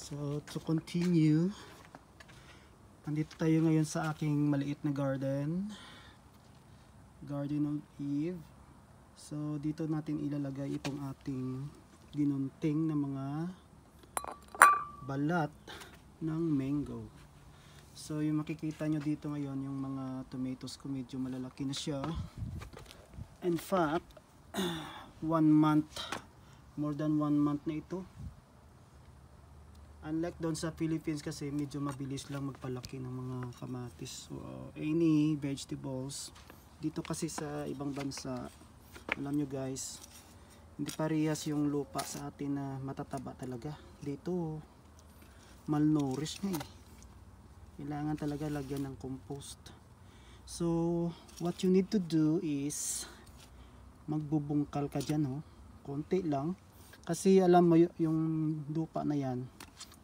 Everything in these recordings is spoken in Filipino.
So to continue, nandito tayo ngayon sa aking maliit na garden of Eve. So dito natin ilalagay itong ating ginunting na mga balat ng mango. So yung makikita nyo dito ngayon, yung mga tomatoes ko medyo malalaki na siya. In fact, 1 month, more than 1 month na ito. Unlike doon sa Philippines kasi medyo mabilis lang magpalaki ng mga kamatis o any vegetables. Dito kasi sa ibang bansa, alam nyo guys, hindi parehas yung lupa sa atin na matataba talaga. Dito malnourished nga eh. Kailangan talaga lagyan ng compost. So what you need to do is magbubungkal ka dyan, oh. Konti lang kasi alam mo yung lupa na yan,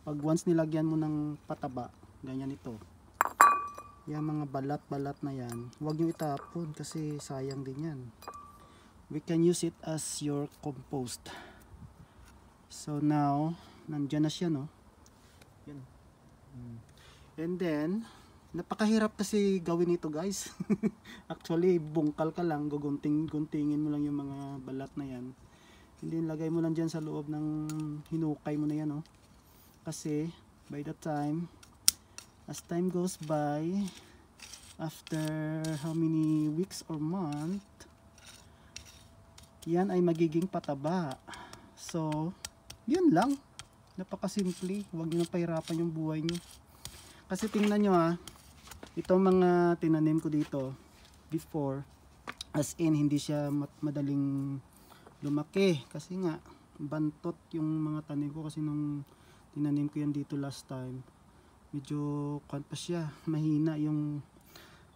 pag once nilagyan mo ng pataba, ganyan ito, yung mga balat-balat na yan, huwag nyo itapon kasi sayang din yan. We can use it as your compost. So now nandyan na siya, no? Yan. And then napakahirap kasi gawin ito guys. Actually bungkal ka lang, guguntingin mo lang yung mga balat na yan, hindi lagay mo lang dyan sa loob ng hinukay mo na yan, oh. Kasi by the time, as time goes by, after how many weeks or month, yan ay magiging pataba. So yun lang, napakasimple. Huwag nyo na pahirapan yung buhay nyo. Kasi tingnan nyo itong mga tinanim ko dito before, as in hindi siya madaling lumaki kasi nga bantot yung mga tanim ko. Kasi nung tinanim ko yan dito last time, medyo kwan pa siya, mahina yung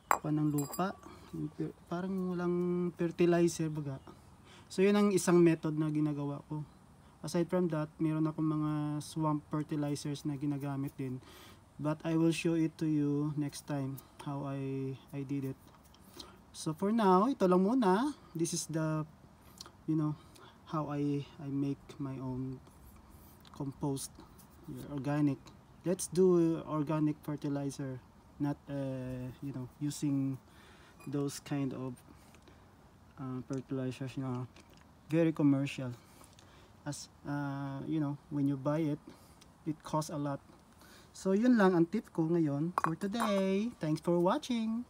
kwan ng lupa, parang walang fertilizer baga. So yun ang isang method na ginagawa ko. Aside from that, meron akong mga swamp fertilizers na ginagamit din, but I will show it to you next time how I did it. So for now, ito lang muna. This is the, you know, how I make my own compost, organic. Let's do organic fertilizer, not you know, using those kind of fertilizers, you know, very commercial. As you know, when you buy it, it costs a lot. So yun lang ang tip ko ngayon for today. Thanks for watching.